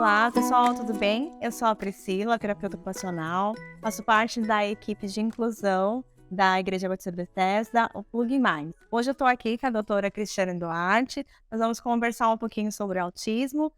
Olá, pessoal, tudo bem? Eu sou a Priscila, terapeuta ocupacional, faço parte da equipe de inclusão da Igreja Batista Bethesda, o Plug Mais. Hoje eu estou aqui com a doutora Cristiane Duarte, nós vamos conversar um pouquinho sobre autismo.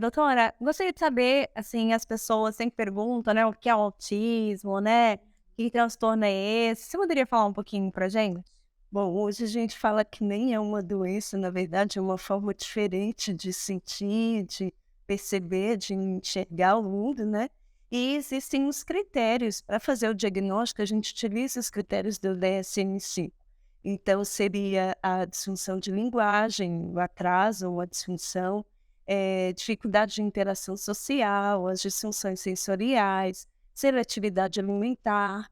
Doutora, gostaria de saber, assim, as pessoas sempre perguntam, né, o que é autismo, né, que transtorno é esse? Você poderia falar um pouquinho pra gente? Bom, hoje a gente fala que nem é uma doença, na verdade é uma forma diferente de sentir, de perceber, de enxergar o mundo, né? E existem os critérios para fazer o diagnóstico, a gente utiliza os critérios do DSM-5. Então, seria a disfunção de linguagem, o atraso ou a disfunção, dificuldade de interação social, as disfunções sensoriais, seletividade alimentar,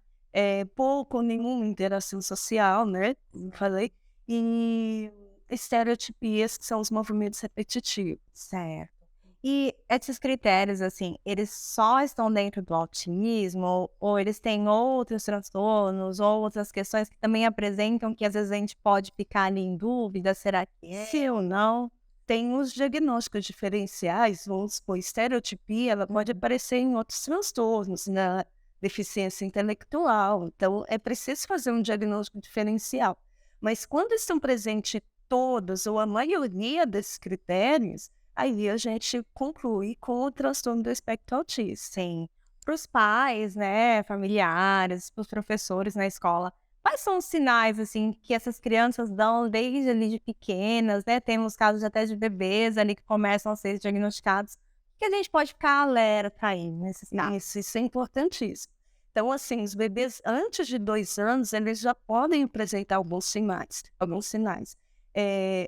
pouco ou nenhuma interação social, né, como falei, e estereotipias, que são os movimentos repetitivos. Certo. E esses critérios, assim, eles só estão dentro do autismo ou eles têm outros transtornos ou outras questões que também apresentam que às vezes a gente pode ficar ali em dúvida, será que é Se ou não, tem os diagnósticos diferenciais, vamos supor, estereotipia, ela pode aparecer em outros transtornos, na deficiência intelectual, então é preciso fazer um diagnóstico diferencial. Mas quando estão presentes todos ou a maioria desses critérios, aí a gente conclui com o transtorno do espectro autista. sim? Para os pais, né, familiares, para os professores na escola, quais são os sinais, assim, que essas crianças dão desde ali de pequenas, né? Temos casos até de bebês ali que começam a ser diagnosticados, que a gente pode ficar alerta aí nesses casos. Isso é importantíssimo. Então, assim, os bebês antes de 2 anos, eles já podem apresentar alguns sinais, alguns sinais.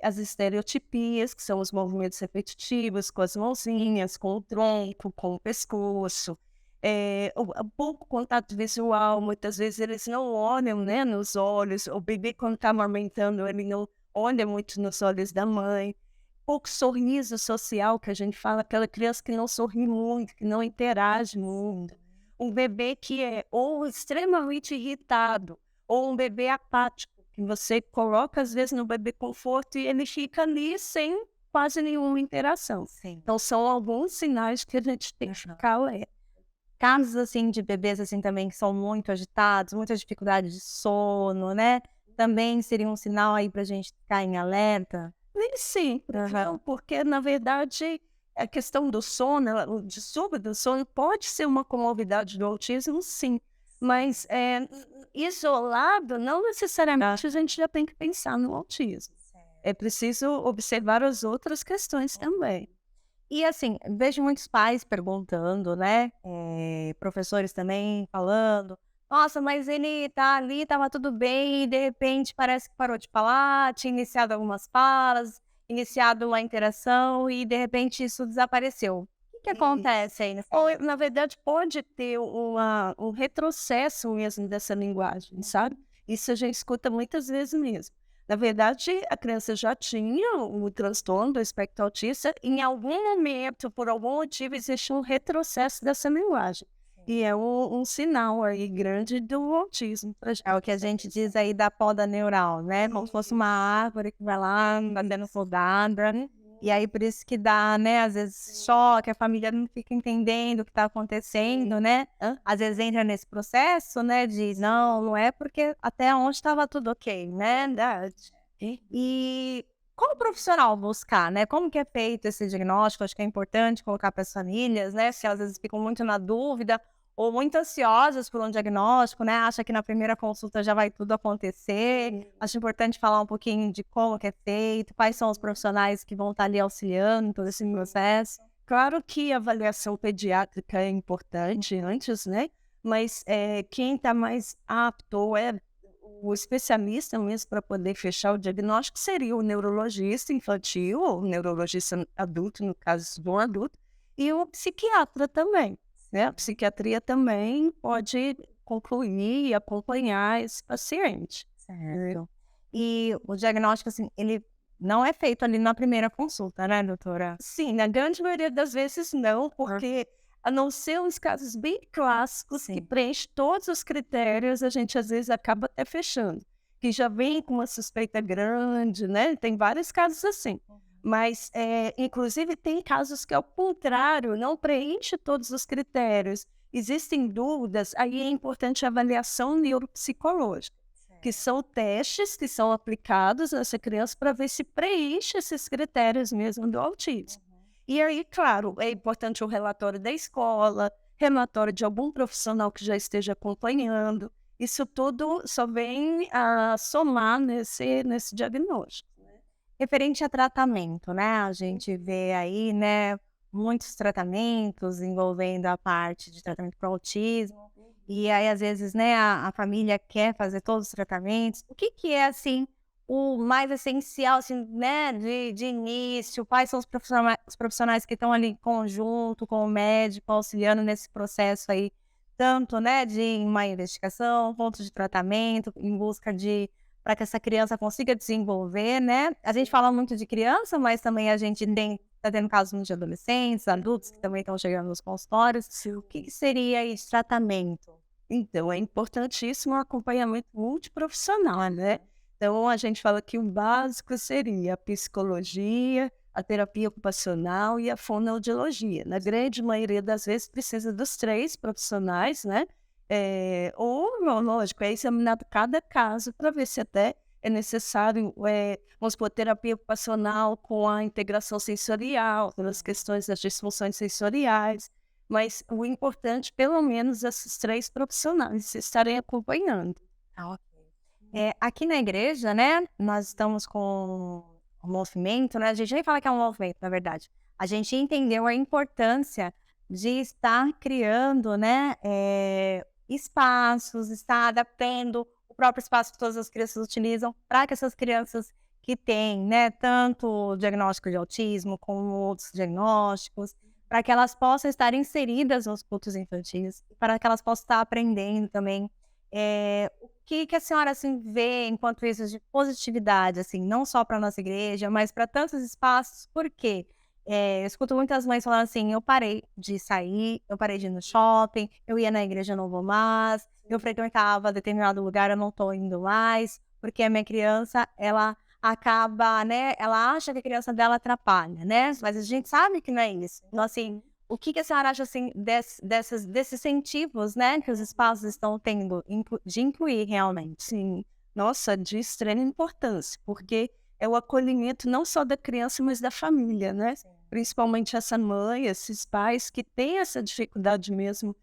As estereotipias, que são os movimentos repetitivos, com as mãozinhas, com o tronco, com o pescoço. O pouco contato visual, muitas vezes eles não olham, né, nos olhos. O bebê, quando está amamentando, ele não olha muito nos olhos da mãe. Pouco sorriso social, que a gente fala, aquela criança que não sorri muito, que não interage muito. Um bebê que é ou extremamente irritado, ou um bebê apático, que você coloca às vezes no bebê conforto e ele fica ali sem quase nenhuma interação. Sim. Então são alguns sinais que a gente tem que ficar alerta. Casos, assim, de bebês, assim, também que são muito agitados, muita dificuldade de sono, né, também seria um sinal aí pra gente ficar em alerta? Nem sempre, Aham. não, porque na verdade a questão do sono, o distúrbio do sono pode ser uma comorbidade do autismo, sim, mas isolado, não necessariamente a gente já tem que pensar no autismo. É preciso observar as outras questões também. E assim, vejo muitos pais perguntando, né, professores também falando: "Nossa, mas ele tá ali, estava tudo bem e de repente parece que parou de falar, tinha iniciado algumas falas, iniciado uma interação e de repente isso desapareceu". O que que Isso. acontece aí nessa Ou, na verdade, pode ter um retrocesso mesmo dessa linguagem, sabe? Isso a gente escuta muitas vezes mesmo. Na verdade, a criança já tinha o transtorno do espectro autista, em algum momento, por algum motivo, existe um retrocesso dessa linguagem. E é um sinal aí grande do autismo pra é o gente. que a gente diz aí da poda neural, né, como se fosse uma árvore que vai lá, vai sendo podada. E aí por isso que dá, né, às vezes choque, a família não fica entendendo o que está acontecendo, né. Hã? Às vezes entra nesse processo, né, de não, não é porque até onde estava tudo ok, né. Verdade. E como profissional buscar, né, como que é feito esse diagnóstico? Acho que é importante colocar para as famílias, né, se às vezes ficam muito na dúvida ou muito ansiosas por um diagnóstico, né, acha que na primeira consulta já vai tudo acontecer. Acho importante falar um pouquinho de como que é feito, quais são os profissionais que vão estar ali auxiliando em todo esse processo. Claro que a avaliação pediátrica é importante antes, né? Mas quem está mais apto ou é o especialista mesmo para poder fechar o diagnóstico seria o neurologista infantil ou o neurologista adulto, no caso do adulto, e o psiquiatra também, né? A psiquiatria também pode concluir e acompanhar esse paciente. Certo. E o diagnóstico, assim, ele não é feito ali na primeira consulta, né, doutora? Sim, na grande maioria das vezes não, porque a não ser uns casos bem clássicos que Sim. preenchem todos os critérios, a gente às vezes acaba até fechando, que já vem com uma suspeita grande, né? Tem vários casos assim. Mas, inclusive, tem casos que, ao contrário, não preenche todos os critérios. Existem dúvidas, aí é importante a avaliação neuropsicológica, que são testes que são aplicados nessa criança para ver se preenche esses critérios mesmo do autismo. E aí, claro, é importante o relatório da escola, relatório de algum profissional que já esteja acompanhando. Isso tudo só vem a somar nesse diagnóstico. Referente a tratamento, né, a gente vê aí, né, muitos tratamentos envolvendo a parte de tratamento para autismo, e aí às vezes, né, a família quer fazer todos os tratamentos. O que que é, assim, o mais essencial, assim, né, de início? Quais são os profissionais que estão ali em conjunto com o médico, auxiliando nesse processo aí, tanto, né, de uma investigação, quanto de tratamento, em busca de para que essa criança consiga desenvolver, né. A gente fala muito de criança, mas também a gente tá tendo casos de adolescentes, adultos que também estão chegando nos consultórios. O que que seria aí de tratamento? Então, é importantíssimo o acompanhamento multiprofissional, né? Então, a gente fala que o básico seria a psicologia, a terapia ocupacional e a fonoaudiologia. Na grande maioria das vezes, precisa dos 3 profissionais, né? Lógico, é examinado cada caso para ver se até é necessário, vamos supor, terapia ocupacional com a integração sensorial, pelas questões das disfunções sensoriais. Mas o importante, pelo menos, esses 3 profissionais estarem acompanhando. Ah, ok. Aqui na igreja, né, nós estamos com um movimento, né, a gente nem fala que é um movimento, na verdade. A gente entendeu a importância de estar criando, né, espaços, estar adaptando o próprio espaço que todas as crianças utilizam, para que essas crianças que têm, né, tanto o diagnóstico de autismo como outros diagnósticos, para que elas possam estar inseridas nos cultos infantis, para que elas possam estar aprendendo também. O que que a senhora, assim, vê enquanto isso de positividade, assim, não só para nossa igreja, mas para tantos espaços? Por quê? Eu escuto muitas mães falando assim: "Eu parei de sair, eu parei de ir no shopping, eu ia na igreja, eu não vou mais, eu frequentava determinado lugar, eu não estou indo mais, porque a minha criança, ela acaba, né, ela acha que a criança dela atrapalha, né, mas a gente sabe que não é isso". Então, assim, o que que a senhora acha, assim, desses incentivos, né, que os espaços estão tendo, de incluir realmente? Sim, nossa, de extrema importância, porque é o acolhimento não só da criança, mas da família, né? Principalmente essa mãe, esses pais que têm essa dificuldade mesmo.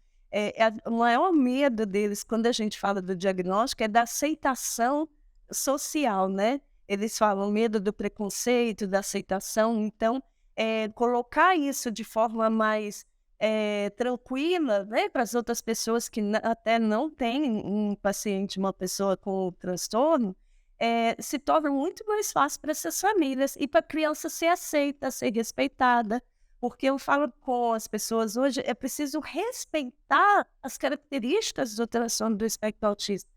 O maior medo deles, quando a gente fala do diagnóstico, é da aceitação social, né? Eles falam medo do preconceito, da aceitação. Então, colocar isso de forma mais tranquila, né, para as outras pessoas que até não têm um paciente, uma pessoa com o transtorno, se torna muito mais fácil para essas famílias e para a criança ser aceita, ser respeitada. Porque eu falo com as pessoas hoje, é preciso respeitar as características do transtorno do espectro autista.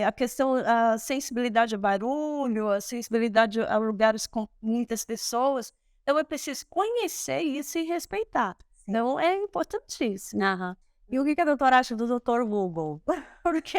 A questão, a sensibilidade a barulho, a sensibilidade a lugares com muitas pessoas. Então é preciso conhecer isso e respeitar. Sim. Então é importantíssimo. Aham. E o que que a doutora acha do doutor Google? Porque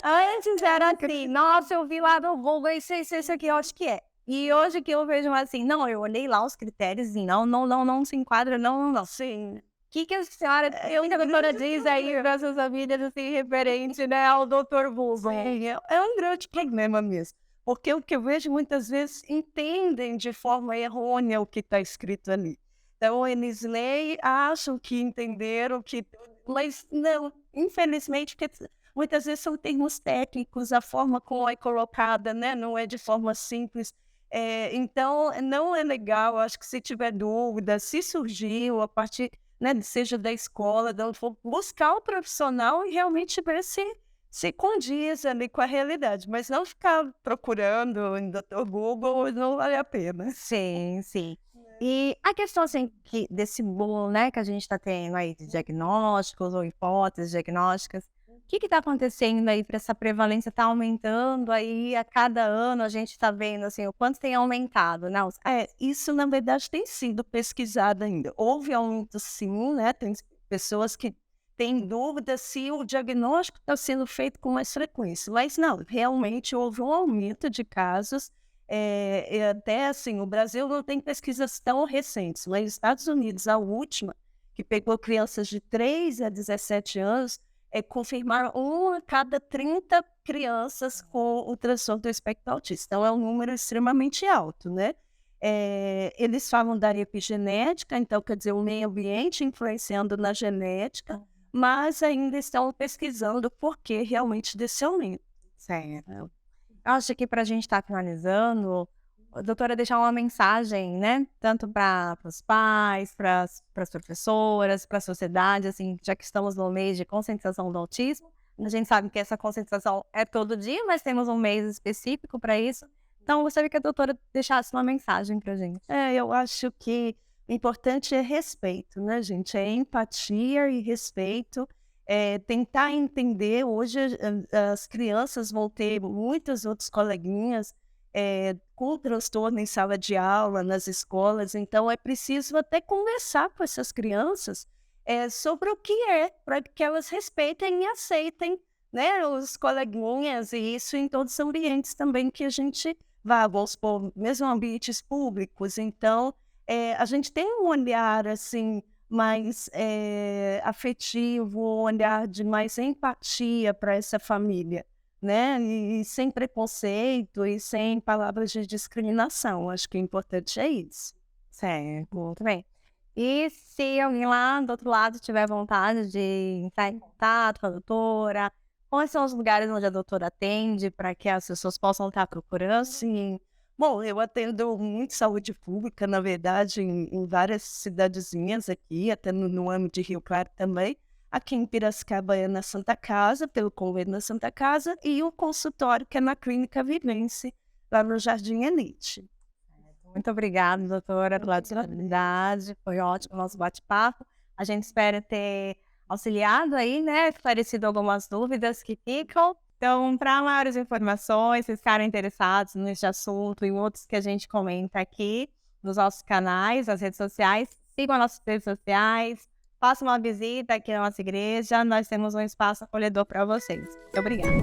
antes era assim: "Nossa, eu vi lá no Google, isso aqui eu acho que é". E hoje que eu vejo assim: "Não, eu olhei lá os critérios e não se enquadra, não". Sim. Que a senhora, o que a doutora diz aí para essas famílias, assim, referente, né, ao doutor Google? Sim, é um grande problema mesmo. Porque o que eu vejo muitas vezes entendem de forma errônea o que está escrito ali. Então, eles leem, acham que entenderam, mas não, infelizmente, porque muitas vezes são termos técnicos, a forma como é colocada, né, não é de forma simples. Então, não é legal. Acho que se tiver dúvida, se surgiu a partir, né, seja da escola, buscar o profissional e realmente ver se condiz ali com a realidade, mas não ficar procurando em doutor Google, não vale a pena. Sim, sim. E a questão, assim, que desse boom, né, que a gente está tendo aí de diagnósticos ou hipóteses diagnósticas, o que está acontecendo aí para essa prevalência tá aumentando aí a cada ano? A gente está vendo, assim, o quanto tem aumentado, né, os Isso na verdade tem sido pesquisado ainda. Houve aumento sim, né, tem pessoas que têm dúvida se o diagnóstico está sendo feito com mais frequência, mas não, realmente houve um aumento de casos, E até assim, o Brasil não tem pesquisas tão recentes, mas nos Estados Unidos, a última, que pegou crianças de 3 a 17 anos, confirmaram 1 a cada 30 crianças com o transtorno do espectro autista. Então, é um número extremamente alto, né? Eles falam da epigenética, então, quer dizer, o meio ambiente influenciando na genética, mas ainda estão pesquisando o porquê realmente desse aumento. Certo. Eu acho que para a gente estar finalizando, a doutora deixar uma mensagem, né? Tanto para os pais, para as professoras, para a sociedade, assim, já que estamos no mês de conscientização do autismo. A gente sabe que essa conscientização é todo dia, mas temos um mês específico para isso. Então, eu gostaria que a doutora deixasse uma mensagem para a gente. Eu acho que o importante é respeito, né, gente? É empatia e respeito. Tentar entender. Hoje as crianças vão ter muitos outros coleguinhas com transtorno em sala de aula, nas escolas, então é preciso até conversar com essas crianças sobre o que para que elas respeitem e aceitem, né, os coleguinhas, e isso em todos os ambientes também que a gente vá, vamos supor, mesmo ambientes públicos. Então, a gente tem um olhar assim mais afetivo, um olhar de mais empatia para essa família, né? E sem preconceito e sem palavras de discriminação. Acho que o importante é isso. Certo, muito bem. E se alguém lá do outro lado tiver vontade de entrar em contato com a doutora, quais são os lugares onde a doutora atende para que as pessoas possam estar procurando? Sim. Bom, eu atendo muito saúde pública, na verdade, em várias cidadezinhas aqui, até no âmbito de Rio Claro também. Aqui em Piracicaba é na Santa Casa, pelo convênio da Santa Casa, e o consultório que é na Clínica Vivence, lá no Jardim Elite. Muito obrigada, doutora, pela disponibilidade. Foi ótimo o nosso bate-papo. A gente espera ter auxiliado aí, né? Esclarecido algumas dúvidas que ficam. Então, para maiores informações, se ficarem interessados nesse assunto e outros que a gente comenta aqui nos nossos canais, nas redes sociais, sigam as nossas redes sociais, façam uma visita aqui na nossa igreja. Nós temos um espaço acolhedor para vocês. Muito obrigada.